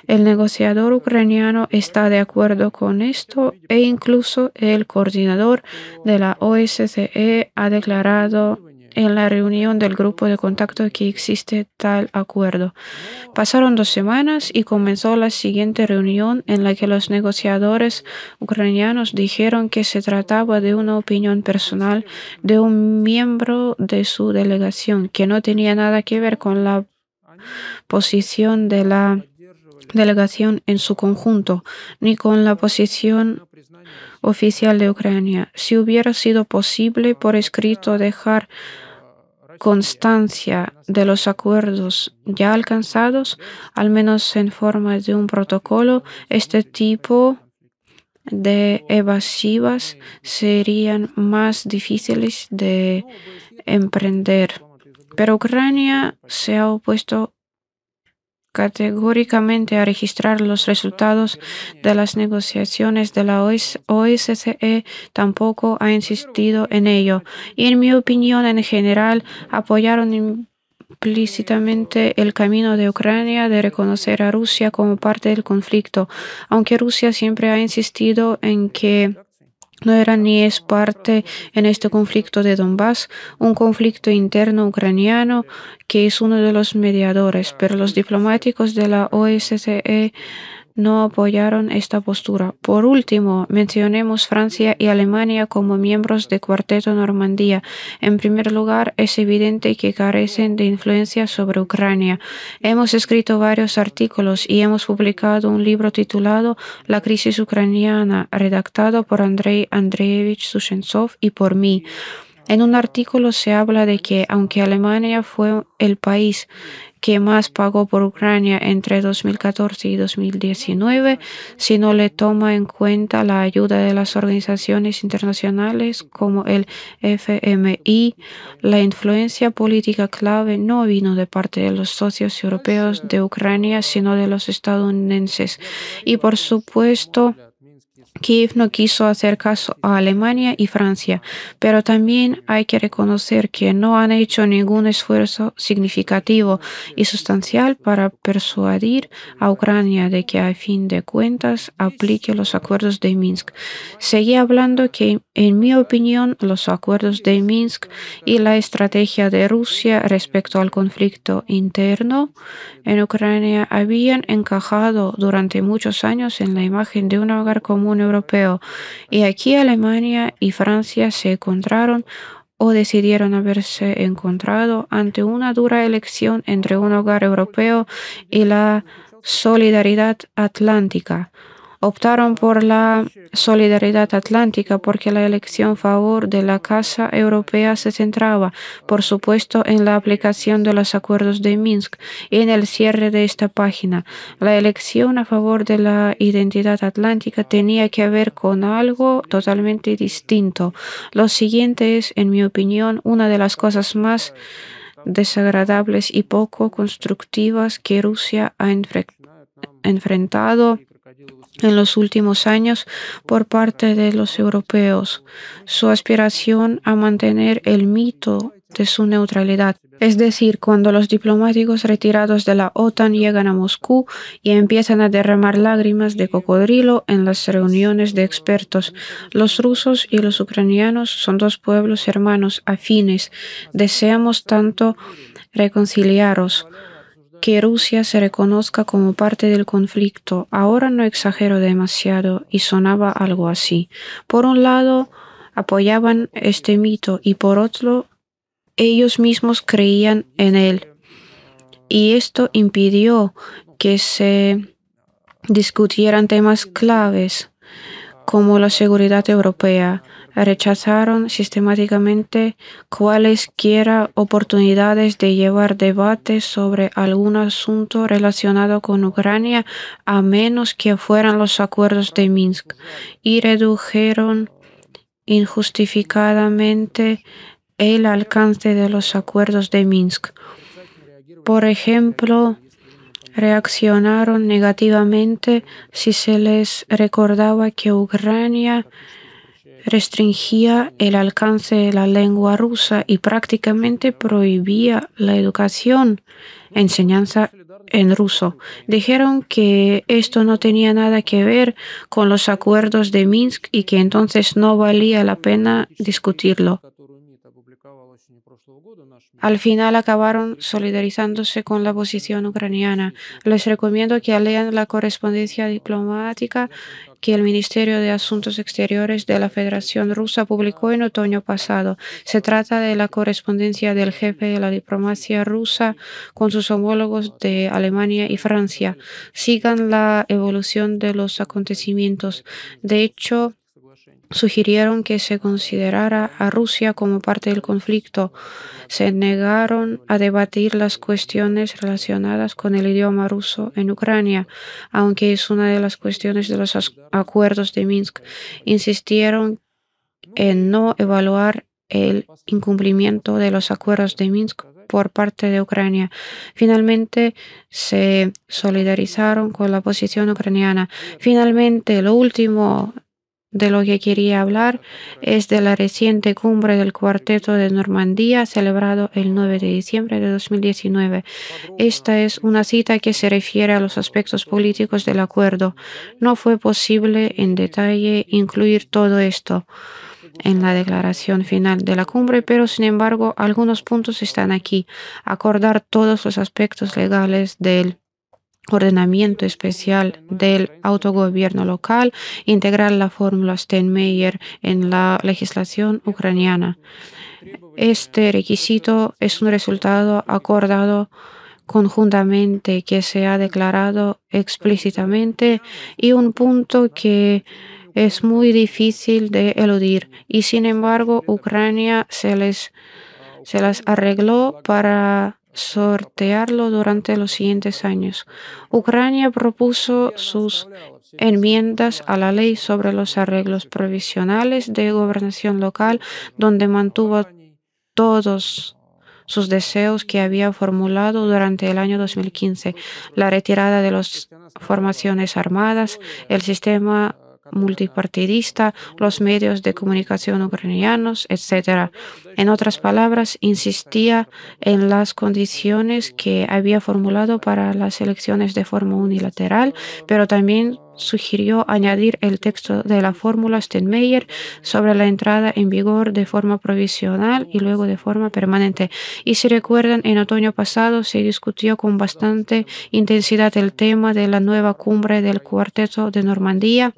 El negociador ucraniano está de acuerdo con esto e incluso el coordinador de la OSCE ha declarado en la reunión del grupo de contacto que existe tal acuerdo. Pasaron 2 semanas y comenzó la siguiente reunión en la que los negociadores ucranianos dijeron que se trataba de una opinión personal de un miembro de su delegación, que no tenía nada que ver con la posición de la delegación en su conjunto, ni con la posición oficial de Ucrania. Si hubiera sido posible por escrito dejar constancia de los acuerdos ya alcanzados, al menos en forma de un protocolo, este tipo de evasivas serían más difíciles de emprender. Pero Ucrania se ha opuesto categóricamente a registrar los resultados de las negociaciones de la OSCE, tampoco ha insistido en ello. Y en mi opinión, en general, apoyaron implícitamente el camino de Ucrania de reconocer a Rusia como parte del conflicto, aunque Rusia siempre ha insistido en que no era ni es parte en este conflicto de Donbass, un conflicto interno ucraniano que es uno de los mediadores, pero los diplomáticos de la OSCE no apoyaron esta postura. Por último, mencionemos Francia y Alemania como miembros de Cuarteto Normandía. En primer lugar, es evidente que carecen de influencia sobre Ucrania. Hemos escrito varios artículos y hemos publicado un libro titulado La crisis ucraniana, redactado por Andrei Andreevich Sushentsov y por mí. En un artículo se habla de que, aunque Alemania fue el país que más pagó por Ucrania entre 2014 y 2019, si no le toma en cuenta la ayuda de las organizaciones internacionales como el FMI, la influencia política clave no vino de parte de los socios europeos de Ucrania, sino de los estadounidenses. Y por supuesto, Kiev no quiso hacer caso a Alemania y Francia, pero también hay que reconocer que no han hecho ningún esfuerzo significativo y sustancial para persuadir a Ucrania de que a fin de cuentas aplique los acuerdos de Minsk. Seguí hablando que, en mi opinión, los acuerdos de Minsk y la estrategia de Rusia respecto al conflicto interno en Ucrania habían encajado durante muchos años en la imagen de un hogar común europeo, y aquí Alemania y Francia se encontraron o decidieron haberse encontrado ante una dura elección entre un hogar europeo y la solidaridad atlántica. Optaron por la solidaridad atlántica porque la elección a favor de la Casa Europea se centraba, por supuesto, en la aplicación de los acuerdos de Minsk y en el cierre de esta página. La elección a favor de la identidad atlántica tenía que ver con algo totalmente distinto. Lo siguiente es, en mi opinión, una de las cosas más desagradables y poco constructivas que Rusia ha enfrentado en los últimos años por parte de los europeos, su aspiración a mantener el mito de su neutralidad. Es decir, cuando los diplomáticos retirados de la OTAN llegan a Moscú y empiezan a derramar lágrimas de cocodrilo en las reuniones de expertos. Los rusos y los ucranianos son dos pueblos hermanos afines. Deseamos tanto reconciliaros. Que Rusia se reconozca como parte del conflicto. Ahora no exagero demasiado y sonaba algo así. Por un lado, apoyaban este mito y por otro, ellos mismos creían en él. Y esto impidió que se discutieran temas claves como la seguridad europea. Rechazaron sistemáticamente cualesquiera oportunidades de llevar debates sobre algún asunto relacionado con Ucrania a menos que fueran los acuerdos de Minsk y redujeron injustificadamente el alcance de los acuerdos de Minsk. Por ejemplo, reaccionaron negativamente si se les recordaba que Ucrania restringía el alcance de la lengua rusa y prácticamente prohibía la educación, enseñanza en ruso. Dijeron que esto no tenía nada que ver con los acuerdos de Minsk y que entonces no valía la pena discutirlo. Al final acabaron solidarizándose con la posición ucraniana. Les recomiendo que lean la correspondencia diplomática que el Ministerio de Asuntos Exteriores de la Federación Rusa publicó en otoño pasado. Se trata de la correspondencia del jefe de la diplomacia rusa con sus homólogos de Alemania y Francia. Sigan la evolución de los acontecimientos. De hecho, sugirieron que se considerara a Rusia como parte del conflicto. Se negaron a debatir las cuestiones relacionadas con el idioma ruso en Ucrania, aunque es una de las cuestiones de los acuerdos de Minsk. Insistieron en no evaluar el incumplimiento de los acuerdos de Minsk por parte de Ucrania. Finalmente se solidarizaron con la posición ucraniana. Finalmente, lo último de lo que quería hablar es de la reciente cumbre del Cuarteto de Normandía celebrado el 9 de diciembre de 2019. Esta es una cita que se refiere a los aspectos políticos del acuerdo. No fue posible en detalle incluir todo esto en la declaración final de la cumbre, pero sin embargo algunos puntos están aquí. Acordar todos los aspectos legales del ordenamiento especial del autogobierno local, integrar la fórmula Steinmeier en la legislación ucraniana. Este requisito es un resultado acordado conjuntamente que se ha declarado explícitamente y un punto que es muy difícil de eludir y sin embargo Ucrania se las arregló para sortearlo durante los siguientes años. Ucrania propuso sus enmiendas a la ley sobre los arreglos provisionales de gobernación local, donde mantuvo todos sus deseos que había formulado durante el año 2015, la retirada de las formaciones armadas, el sistema multipartidista, los medios de comunicación ucranianos, etc. En otras palabras, insistía en las condiciones que había formulado para las elecciones de forma unilateral, pero también sugirió añadir el texto de la fórmula Steinmeier sobre la entrada en vigor de forma provisional y luego de forma permanente. Y si recuerdan, en otoño pasado se discutió con bastante intensidad el tema de la nueva cumbre del Cuarteto de Normandía.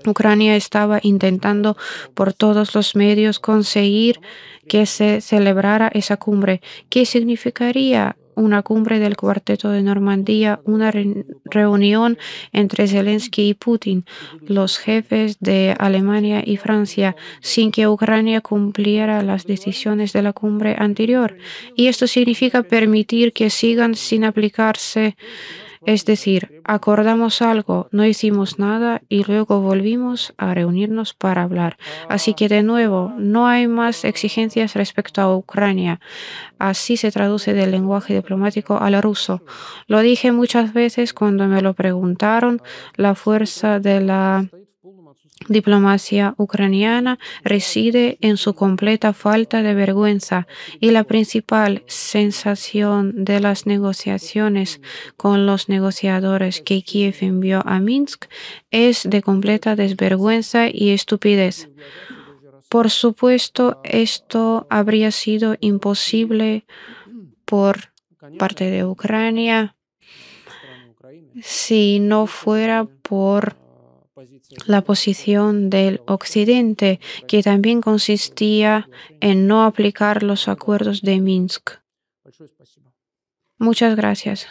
Ucrania estaba intentando por todos los medios conseguir que se celebrara esa cumbre. ¿Qué significaría una cumbre del Cuarteto de Normandía, una reunión entre Zelensky y Putin, los jefes de Alemania y Francia, sin que Ucrania cumpliera las decisiones de la cumbre anterior. Y esto significa permitir que sigan sin aplicarse. Es decir, acordamos algo, no hicimos nada y luego volvimos a reunirnos para hablar. Así que de nuevo, no hay más exigencias respecto a Ucrania. Así se traduce del lenguaje diplomático al ruso. Lo dije muchas veces cuando me lo preguntaron. La fuerza de la diplomacia ucraniana reside en su completa falta de vergüenza y la principal sensación de las negociaciones con los negociadores que Kiev envió a Minsk es de completa desvergüenza y estupidez. Por supuesto, esto habría sido imposible por parte de Ucrania si no fuera por la posición del Occidente, que también consistía en no aplicar los acuerdos de Minsk. Muchas gracias.